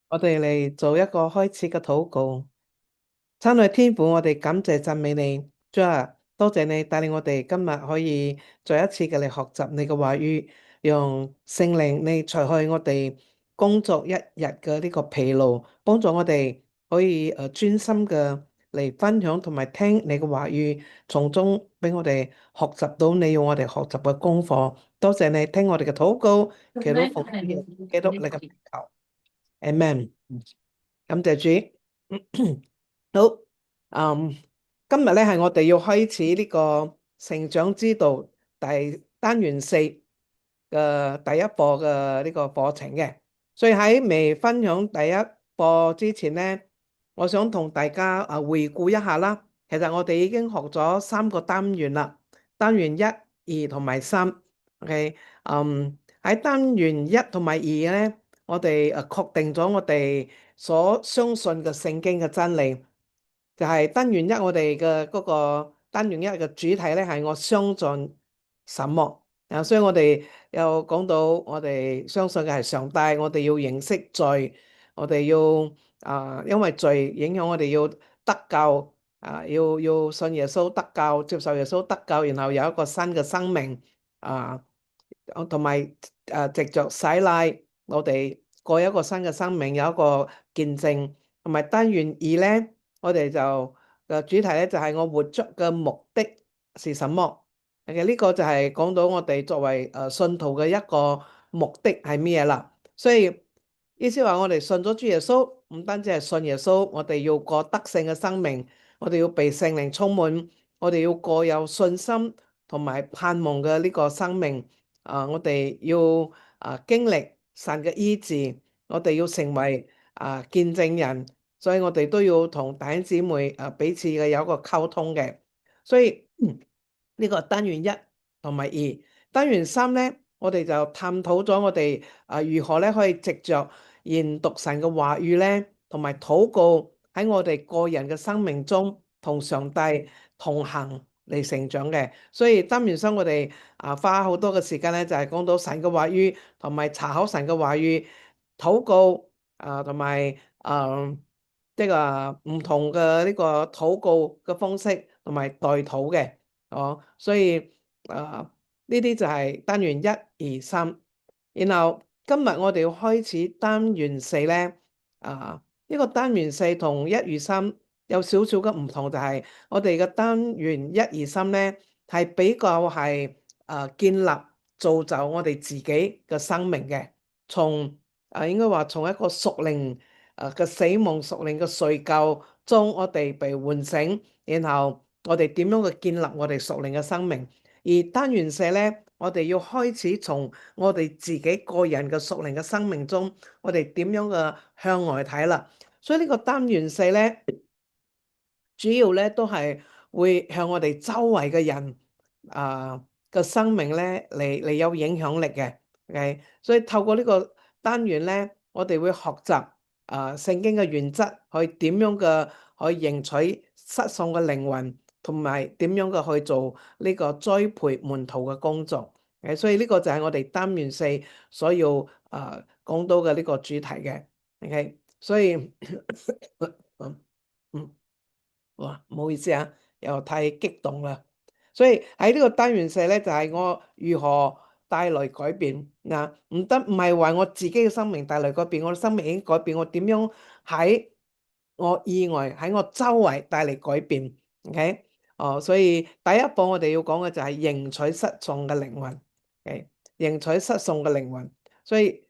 我哋嚟做一個開始嘅禱告。親愛天父，我哋感謝讚美你，主啊，多謝你帶領我哋今日可以再一次嘅嚟學習你嘅話語，用聖靈你除去我哋工作一日嘅呢個疲勞，幫助我哋可以專心嘅嚟分享同埋聽你嘅話語，從中俾我哋學習到你要我哋學習嘅功課。多謝你聽我哋嘅禱告，祈禱奉主耶穌基督你嘅名求，Amen。感謝主。好，嗯，今日咧係我哋要開始呢個成長之道單元4嘅第一課嘅呢個課程嘅，所以喺未分享第一課之前咧，我想同大家回顧一下啦。其實我哋已經學咗3個單元啦，單元1、2同埋3。OK，喺單元1同埋2咧，我哋確定咗我哋所相信嘅聖經嘅真理。就係單元一，我哋嘅嗰個單元一嘅主題咧係我相信什麼啊，所以我哋又講到我哋相信嘅係上帝，我哋要認識罪，我哋要因為罪影響我哋要得救要信耶穌得救，接受耶穌得救，然後有一個新嘅生命啊，同埋藉着洗禮，我哋過一個新嘅生命，有一個見證，同埋單元2咧。我哋就主題咧就係我活着嘅目的是什麼？其實呢個就係講到我哋作為信徒嘅一個目的係咩啦？所以意思話我哋信咗主耶穌，唔單止係信耶穌，我哋要過得勝嘅生命，我哋要被聖靈充滿，我哋要過有信心同埋盼望嘅呢個生命。我哋要經歷神嘅醫治，我哋要成為見證人。所以我哋都要同弟兄姊妹彼此嘅有一個溝通嘅，所以呢個單元1同埋2，單元3咧，我哋就探討咗我哋如何咧可以藉着研讀神嘅話語咧，同埋禱告喺我哋個人嘅生命中同上帝同行嚟成長嘅。所以單元3我哋花好多嘅時間咧，就係講到神嘅話語，同埋查考神嘅話語，禱告同埋即係唔同嘅呢個禱告嘅方式同埋代禱嘅，所以呢啲就係單元1、2、3。然後今日我哋要開始單元4咧，呢個單元4同1、2、3有少少嘅唔同，就係我哋嘅單元1、2、3咧係比較係建立造就我哋自己嘅生命嘅，從應該話從一個屬靈嘅死亡、屬靈嘅睡覺中，我哋被喚醒，然後我哋點樣去建立我哋屬靈嘅生命。而單元4咧，我哋要開始從我哋自己個人嘅屬靈嘅生命中，我哋點樣嘅向外睇啦。所以呢個單元4咧，主要咧都係會向我哋周圍嘅人嘅生命咧嚟有影響力嘅。OK，所以透過呢個單元咧，我哋會學習聖經嘅原則，去點樣嘅去迎取失喪嘅靈魂，同埋點樣嘅去做呢個栽培門徒嘅工作。所以呢個就係我哋單元4所要講到嘅呢個主題嘅。OK，所以哇，唔好意思啊，又太激動啦。所以喺呢個單元4咧，就係我如何帶來改變嗱，唔係話我自己嘅生命帶來改變，我嘅生命已經改變，我點樣喺我以外喺我周圍帶嚟改變。OK，所以第一步我哋要講嘅就係迎取失喪嘅靈魂。OK，迎取失喪嘅靈魂，所以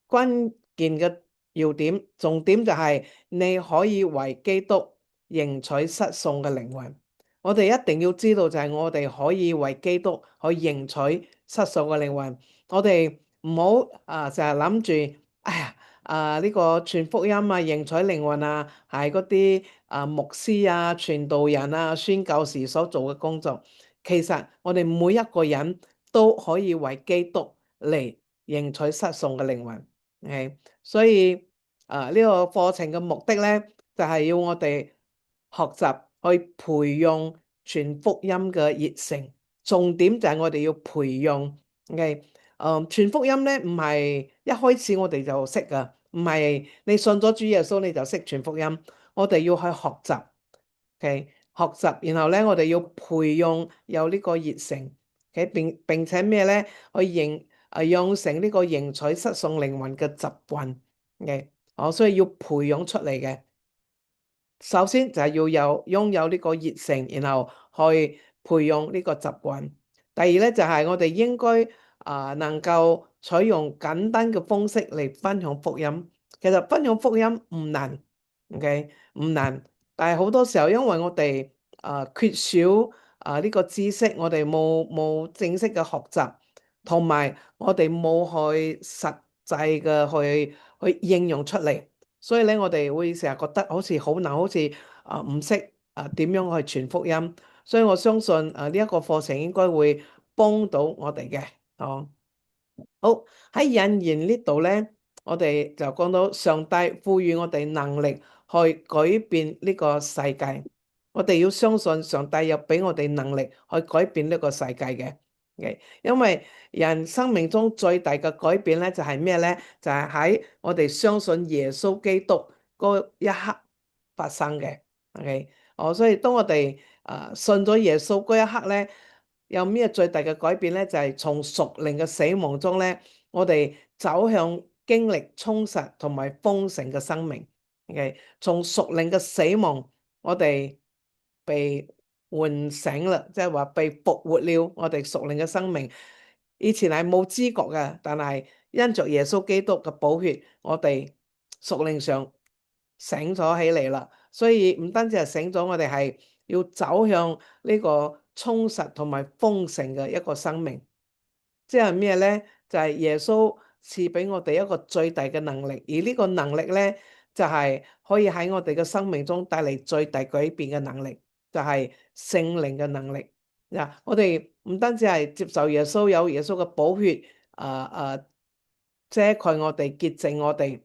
關鍵嘅要點重點就係你可以為基督迎取失喪嘅靈魂。我哋一定要知道就係我哋可以為基督去迎取失喪嘅靈魂。我哋唔好成日諗住，哎呀呢個傳福音迎取靈魂係嗰啲牧師傳道人宣教士所做嘅工作。其實我哋每一個人都可以為基督嚟迎取失喪嘅靈魂。所以呢個課程嘅目的咧，就係要我哋學習去培養傳福音嘅熱誠，重點就係我哋要培養傳福音咧唔係一開始我哋就識噶，唔係你信咗主耶穌你就識傳福音，我哋要去學習，OK，學習，然後咧我哋要培養有呢個熱誠，OK，並且咩咧，去養成呢個迎取失喪靈魂嘅習慣，OK，所以要培養出嚟嘅。首先就係要擁有呢個熱誠，然後去培養呢個習慣。第二咧就係我哋應該能夠採用簡單嘅方式嚟分享福音。其實分享福音唔難，OK，唔難。但係好多時候因為我哋缺少呢個知識，我哋冇正式嘅學習，同埋我哋冇去實際嘅去應用出嚟。所以咧，我哋會成日覺得好似好難，好似唔識點樣去傳福音。所以我相信呢一個課程應該會幫到我哋嘅。哦，好，喺引言呢度咧，我哋就講到上帝賦予我哋能力去改變呢個世界。我哋要相信上帝有俾我哋能力去改變呢個世界嘅。因為人生命中最大嘅改變咧，就係咩咧？就係喺我哋相信耶穌基督嗰一刻發生嘅。OK，所以當我哋信咗耶穌嗰一刻咧，有咩最大嘅改變咧？就係從屬靈嘅死亡中咧，我哋走向經歷充實同埋豐盛嘅生命。OK，從屬靈嘅死亡，我哋被喚醒啦，即係話被復活了。我哋屬靈嘅生命以前係冇知覺嘅，但係因着耶穌基督嘅寶血，我哋屬靈上醒咗起嚟啦。所以唔單止係醒咗，我哋係要走向呢個充實同埋豐盛嘅一個生命。即係咩咧？就係耶穌賜俾我哋一個最大嘅能力，而呢個能力咧，就係可以喺我哋嘅生命中帶嚟最大改變嘅能力，就係聖靈嘅能力。嗱，我哋唔單止係接受耶穌，有耶穌嘅寶血，遮蓋我哋，潔淨我哋，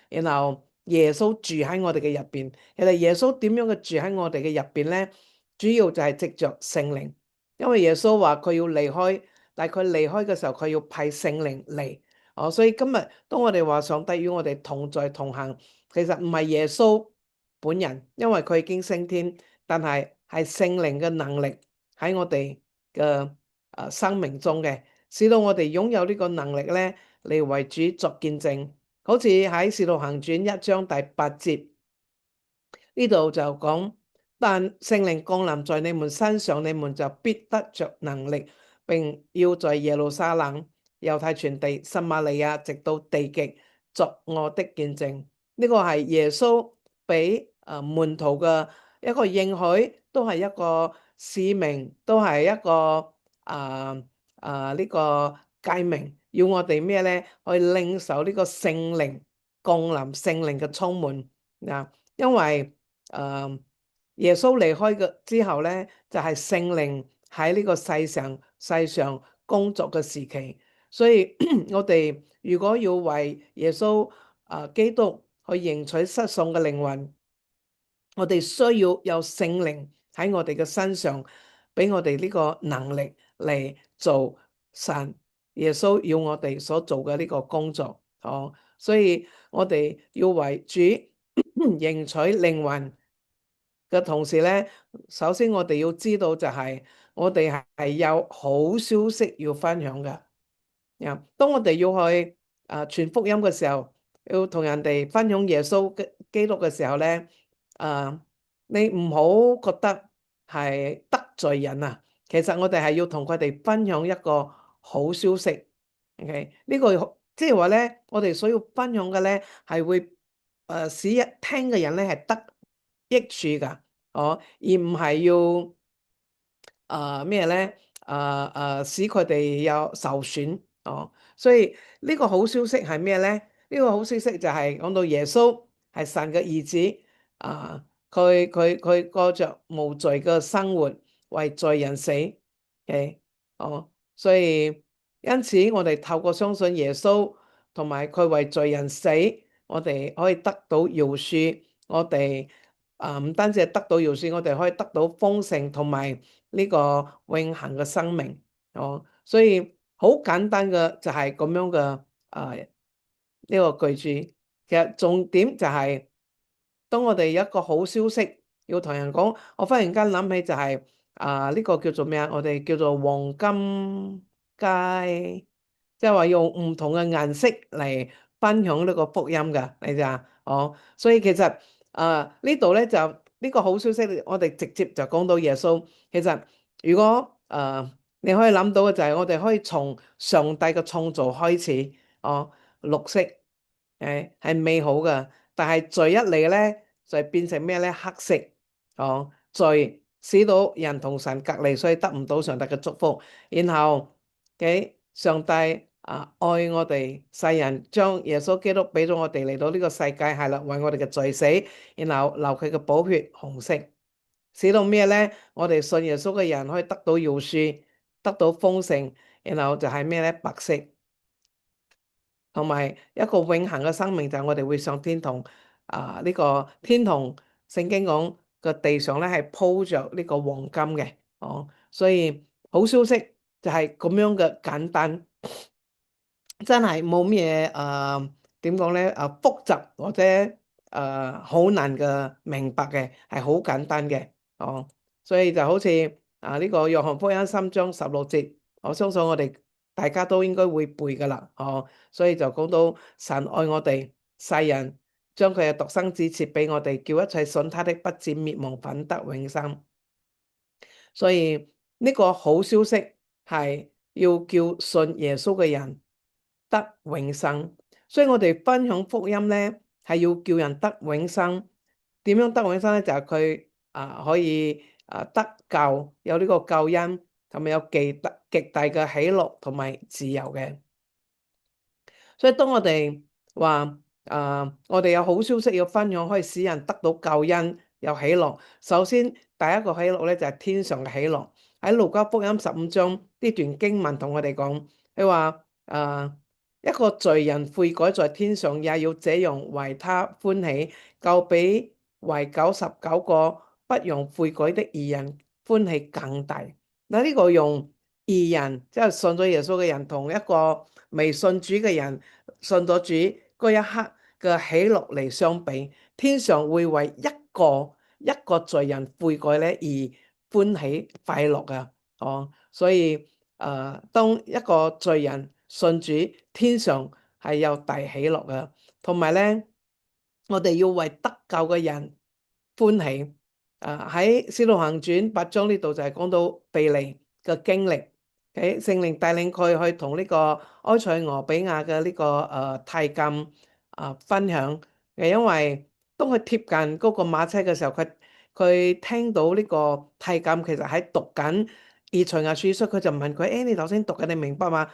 然後耶穌住喺我哋嘅入邊。其實耶穌點樣嘅住喺我哋嘅入邊咧？主要就係藉着聖靈，因為耶穌話佢要離開。但係佢離開嘅時候，佢要派聖靈嚟。所以今日當我哋話上帝與我哋同在同行，其實唔係耶穌本人，因為佢已經升天，但係聖靈嘅能力喺我哋嘅生命中嘅，使到我哋擁有呢個能力咧，嚟為主作見證。好似喺《使徒行傳》1章第8節呢度就講，但聖靈降臨在你們身上，你們就必得着能力，並要在耶路撒冷、猶太全地、撒瑪利亞，直到地極，作我的見證。呢個係耶穌俾門徒嘅一個應許，都係一個使命，都係一個呢個誡命，要我哋咩咧？去領受呢個聖靈降臨、聖靈嘅充滿。因為耶穌離開嘅之後咧，就係聖靈喺呢個世上工作嘅時期，所以我哋如果要為耶穌基督去迎取失喪嘅靈魂，我哋需要有聖靈喺我哋嘅身上，俾我哋呢個能力嚟做神耶穌要我哋所做嘅呢個工作。所以我哋要為主迎取靈魂嘅同時咧，首先我哋要知道就係我哋係有好消息要分享嘅。當我哋要去傳福音嘅時候，要同人哋分享耶穌基督嘅時候咧，你唔好覺得係得罪人啊。其實我哋係要同佢哋分享一個好消息。OK，呢個即係話咧，我哋所要分享嘅咧係會使一聽嘅人咧係得益處噶，而唔係要咩咧？使佢哋有受損。所以呢個好消息係咩咧？呢個好消息就係講到耶穌係神嘅兒子，佢過着無罪嘅生活，為罪人死。Okay？所以因此我哋透過相信耶穌同埋佢為罪人死，我哋可以得到饒恕。我哋唔單止係得到饒恕，我哋可以得到豐盛同埋呢個永恆嘅生命。所以好簡單嘅就係咁樣嘅呢個句子。其實重點就係、當我哋有一個好消息要同人講，我忽然間諗起就係呢個叫做咩啊？我哋叫做黃金街，即係話用唔同嘅顏色嚟分享呢個福音㗎，你知啊？哦，所以其實呢度咧就呢個好消息，我哋直接就講到耶穌。其實如果你可以諗到嘅就係我哋可以從上帝嘅創造開始，哦，綠色係美好嘅。但係罪一嚟咧，就變成咩咧？黑色，哦，罪使到人同神隔離，所以得唔到上帝嘅祝福。然後上帝愛我哋世人，將耶穌基督俾咗我哋嚟到呢個世界，係啦，為我哋嘅罪死，然後流佢嘅寶血紅色，使到咩咧？我哋信耶穌嘅人可以得到饒恕，得到豐盛，然後就係咩咧？白色。同埋一個永恆嘅生命就係我哋會上天堂。呢個天堂聖經講個地上咧係鋪着呢個黃金嘅，哦，所以好消息就係咁樣嘅簡單，真係冇咩點講咧複雜或者好難嘅明白嘅，係好簡單嘅，哦，所以就好似呢個約翰福音3章16節，我相信我哋大家都應該會背噶啦，哦，所以就講到神愛我哋世人，將佢嘅獨生子賜俾我哋，叫一切信他的不至滅亡，反得永生。所以呢個好消息係要叫信耶穌嘅人得永生，所以我哋分享福音咧係要叫人得永生。點樣得永生咧？就係佢可以得救，有呢個救恩，同埋有極大嘅喜樂同埋自由嘅。所以當我哋話我哋有好消息要分享，可以使人得到救恩，有喜樂。首先第一個喜樂咧就係天上嘅喜樂。喺路加福音15章呢段經文同我哋講，佢話一個罪人悔改在天上，也要這樣為他歡喜，較比為99個不用悔改的義人歡喜更大。嗱，呢個用義人即係信咗耶穌嘅人，同一個未信主嘅人信咗主嗰一刻嘅喜樂嚟相比，天上會為一個罪人悔改咧而歡喜快樂啊！哦，所以當一個罪人信主，天上係有大喜樂嘅，同埋咧，我哋要為得救嘅人歡喜。喺《使徒行傳》8章呢度就係講到腓利嘅經歷。聖靈帶領佢去同呢個埃塞俄比亞嘅呢個太監分享。因為當佢貼近嗰個馬車嘅時候，佢聽到呢個太監其實喺讀緊以賽亞書，所以佢就問佢：你頭先讀緊，你明白嗎？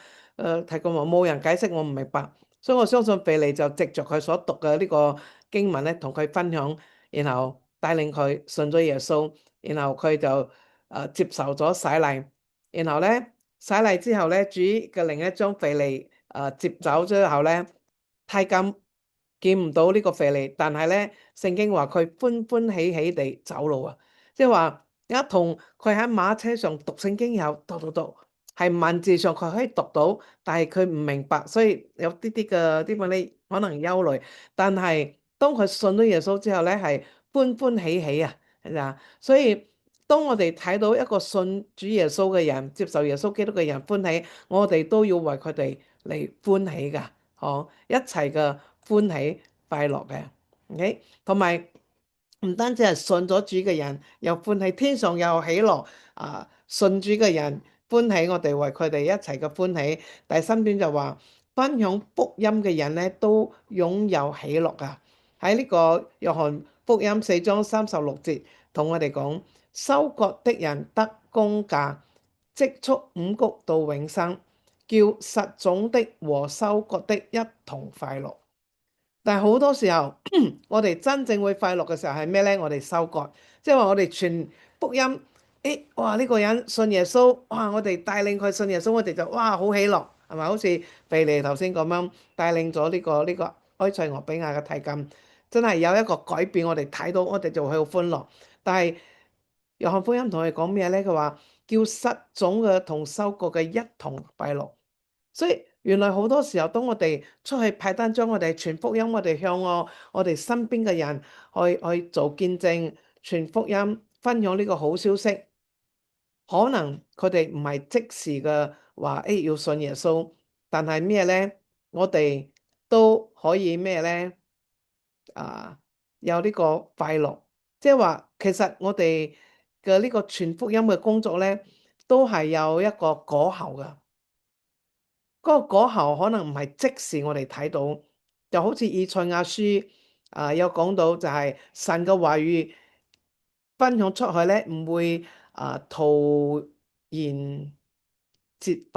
太監話冇人解釋，我唔明白。所以我相信腓利就藉着佢所讀嘅呢個經文咧，同佢分享，然後帶領佢信咗耶穌，然後佢就接受咗洗禮，然後咧。洗禮之後咧，主嘅靈將腓利接走之後咧，太監見唔到呢個腓利，但係咧聖經話佢歡歡喜喜地走路啊，即係話一同佢喺馬車上讀聖經又讀，係文字上佢可以讀到，但係佢唔明白，所以有啲啲嘅啲乜咧可能憂慮，但係當佢信咗耶穌之後咧，係歡歡喜喜啊，係啊，所以。當我哋睇到一個信主耶穌嘅人，接受耶穌基督嘅人歡喜，我哋都要為佢哋嚟歡喜噶，一齊嘅歡喜快樂嘅，OK，同埋唔單止係信咗主嘅人又歡喜，天上又喜樂信主嘅人歡喜，我哋為佢哋一齊嘅歡喜。第三段就話分享福音嘅人咧都擁有喜樂噶，喺呢個約翰福音4章36節同我哋講。收割的人得工價，積蓄五穀到永生，叫撒種的和收割的一同快樂。但係好多時候，我哋真正會快樂嘅時候係咩呢？我哋收割，即係話我哋傳福音，哇呢個人信耶穌，哇我哋帶領佢信耶穌，我哋就哇好喜樂，係咪？好似腓利頭先咁樣帶領咗呢個埃塞俄比亞嘅太監，真係有一個改變，我哋睇到，我哋就會好歡樂。但係約翰福音同佢講咩咧？佢話叫撒種嘅同收割嘅一同快樂。所以原來好多時候，當我哋出去派單張，我哋傳福音，我哋向我哋身邊嘅人去做見證、傳福音、分享呢個好消息，可能佢哋唔係即時嘅話，要信耶穌，但係咩咧？我哋都可以咩咧？啊，有呢個快樂，即係話其實我哋嘅呢個傳福音嘅工作咧，都係有一個果效㗎。嗰個果效可能唔係即時我哋睇到，就好似以賽亞書有講到，就係神嘅話語分享出去咧，唔會徒然接品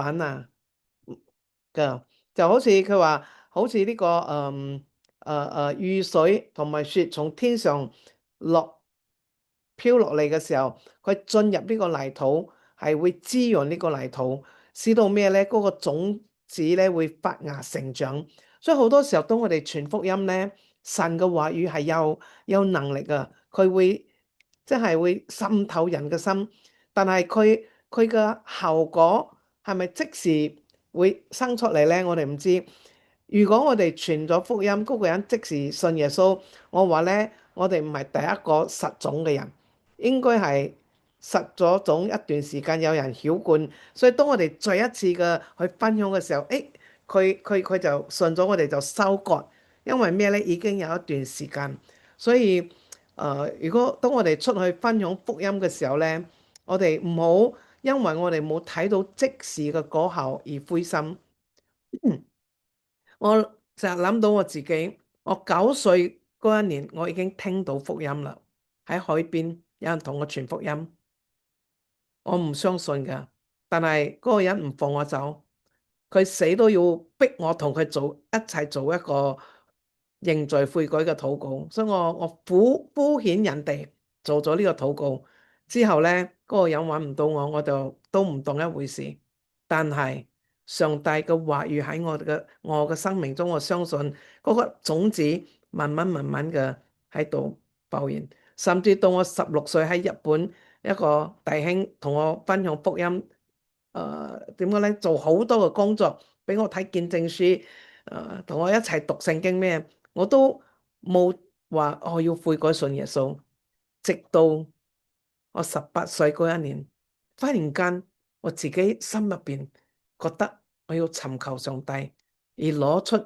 㗎，就好似佢話，好似呢個雨水同埋雪從天上落飄落嚟嘅時候，佢進入呢個泥土，係會滋潤呢個泥土，使到咩咧？嗰個種子咧會發芽成長。所以好多時候，當我哋傳福音咧，神嘅話語係有能力啊，佢會即係會滲透人嘅心，但係佢嘅效果係咪即時會生出嚟咧？我哋唔知。如果我哋傳咗福音，嗰個人即時信耶穌，我話咧，我哋唔係第一個實種嘅人。應該係實咗種一段時間，有人曉灌，所以當我哋再一次嘅去分享嘅時候，佢就信咗，我哋就收割，因為咩咧？已經有一段時間，所以如果當我哋出去分享福音嘅時候咧，我哋唔好因為我哋冇睇到即時嘅果效而灰心。我成日諗到我自己，我9歲嗰一年，我已經聽到福音啦，喺海邊有人同我傳福音。我唔相信㗎，但係嗰個人唔放我走，佢死都要逼我同佢一齊做一個認罪悔改嘅禱告，所以我敷衍人哋做咗呢個禱告之後咧，嗰個人揾唔到我，我就都唔當一回事。但係上帝嘅話語喺我嘅生命中，我相信嗰個種子慢慢嘅喺度浮現，甚至到我16歲喺日本。一個弟兄同我分享福音，點講咧？做好多嘅工作，俾我睇見證書，同我一齊讀聖經咩？我都冇話我要悔改信耶穌，直到我18歲嗰一年，忽然間我自己心入邊覺得我要尋求上帝，而攞出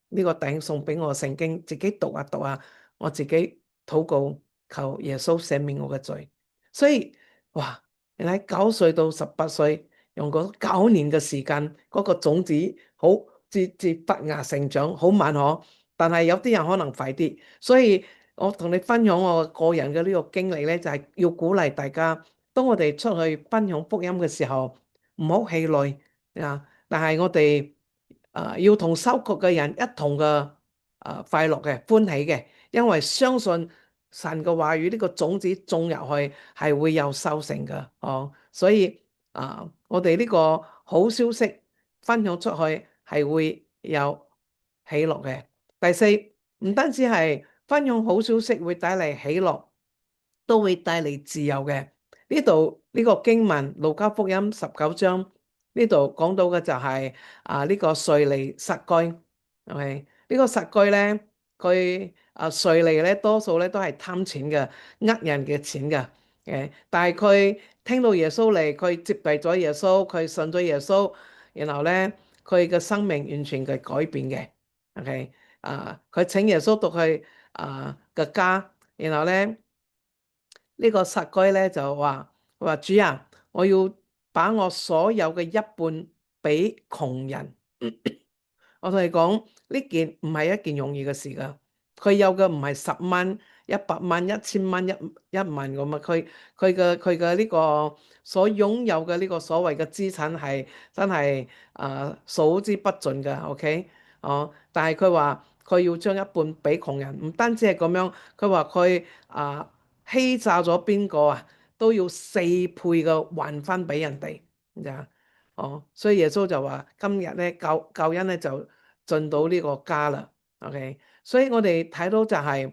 呢個弟兄送俾我嘅聖經，自己讀下讀下，我自己禱告求耶穌赦免我嘅罪。所以，哇！原來9歲到18歲，用嗰9年嘅時間，嗰個種子好至發芽成長，好慢可。但係有啲人可能快啲，所以我同你分享我個人嘅呢個經歷咧，就係要鼓勵大家，當我哋出去分享福音嘅時候，唔好氣餒啊！但係我哋要同收割嘅人一同嘅快樂嘅歡喜嘅，因為相信神嘅話語呢個種子種入去係會有收成嘅，哦，所以我哋呢個好消息分享出去係會有喜樂嘅。第四，唔單止係分享好消息會帶嚟喜樂，都會帶嚟自由嘅。呢度呢個經文路加福音19章呢度講到嘅就係呢個稅吏撒該，係咪？呢個撒該咧，佢稅吏咧多數咧都係貪錢嘅，呃人嘅錢嘅。但係佢聽到耶穌嚟，佢接納咗耶穌，佢信咗耶穌，然後咧佢嘅生命完全嘅改變嘅。OK，佢請耶穌到佢嘅家，然後咧呢個撒該咧就話主啊，我要把我所有嘅一半俾窮人。我同你講，呢件唔係一件容易嘅事噶。佢有嘅唔係10蚊、100蚊、1000蚊、一萬咁啊。佢嘅呢個所擁有嘅呢個所謂嘅資產係真係數之不盡噶。OK，但係佢話佢要將一半俾窮人，唔單止係咁樣，佢話佢欺詐咗邊個都要4倍嘅還翻俾人哋。所以耶穌就話今日咧救恩咧就進到呢個家啦。OK，所以我哋睇到就係，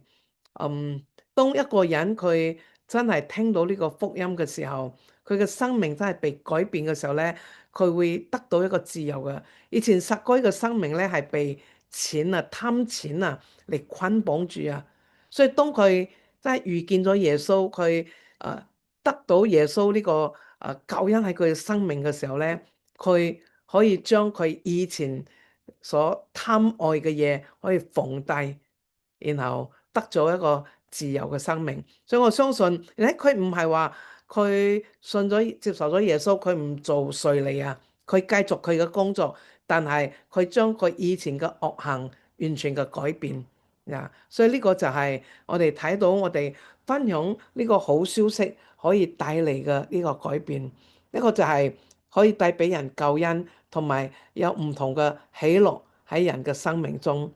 當一個人佢真係聽到呢個福音嘅時候，佢嘅生命真係被改變嘅時候咧，佢會得到一個自由嘅。以前撒該嘅生命咧係被錢啊、貪錢啊嚟捆綁住啊，所以當佢真係遇見咗耶穌，佢得到耶穌呢個救恩喺佢嘅生命嘅時候咧，佢可以將佢以前所貪愛嘅嘢可以放低，然後得咗一個自由嘅生命。所以我相信，咧佢唔係話佢信咗接受咗耶穌，佢唔做稅吏啊，佢繼續佢嘅工作，但係佢將佢以前嘅惡行完全嘅改變啊。所以呢個就係我哋睇到我哋分享呢個好消息可以帶嚟嘅呢個改變，呢個就係可以帶俾人救恩，同埋有唔同嘅喜樂喺人嘅生命中。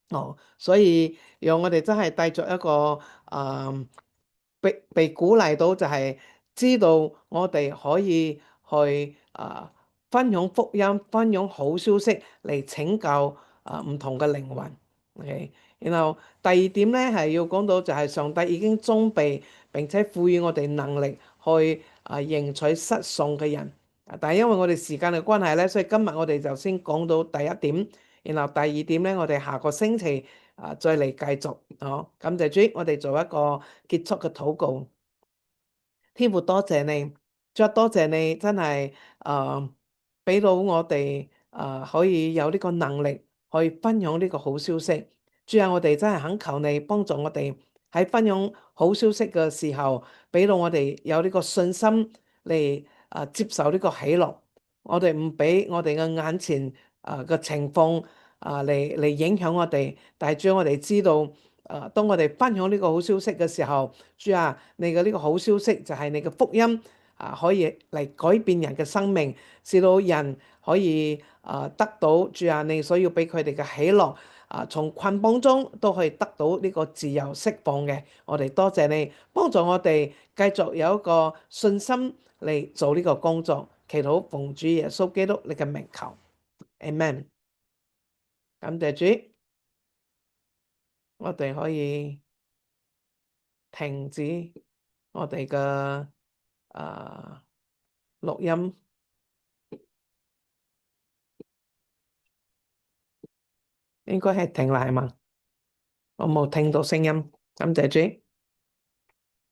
哦，所以讓我哋真係帶着一個被鼓勵到，就係知道我哋可以去分享福音、分享好消息嚟拯救唔同嘅靈魂。OK，然後第二點咧係要講到就係上帝已經裝備並且賦予我哋能力去迎取失喪嘅人。但係因為我哋時間嘅關係咧，所以今日我哋就先講到第一點。然後第二點咧，我哋下個星期再嚟繼續。好，感謝主，我哋做一個結束嘅禱告。天父多謝你，再多謝你真係俾到我哋可以有呢個能力去分享呢個好消息。主啊，我哋真係懇求你幫助我哋喺分享好消息嘅時候，俾到我哋有呢個信心嚟接受呢個喜樂。我哋唔俾我哋嘅眼前嘅情況嚟影響我哋，但係主要我哋知道當我哋分享呢個好消息嘅時候，主啊，你嘅呢個好消息就係你嘅福音可以嚟改變人嘅生命，使到人可以得到主啊，你所要俾佢哋嘅喜樂從捆綁中都可以得到呢個自由釋放嘅。我哋多謝你幫助我哋繼續有一個信心嚟做呢個工作。祈禱奉主耶穌基督你嘅名求，Amen。感謝主，我哋可以停止我哋嘅錄音，應該係停啦，係嘛？我冇聽到聲音，感謝主。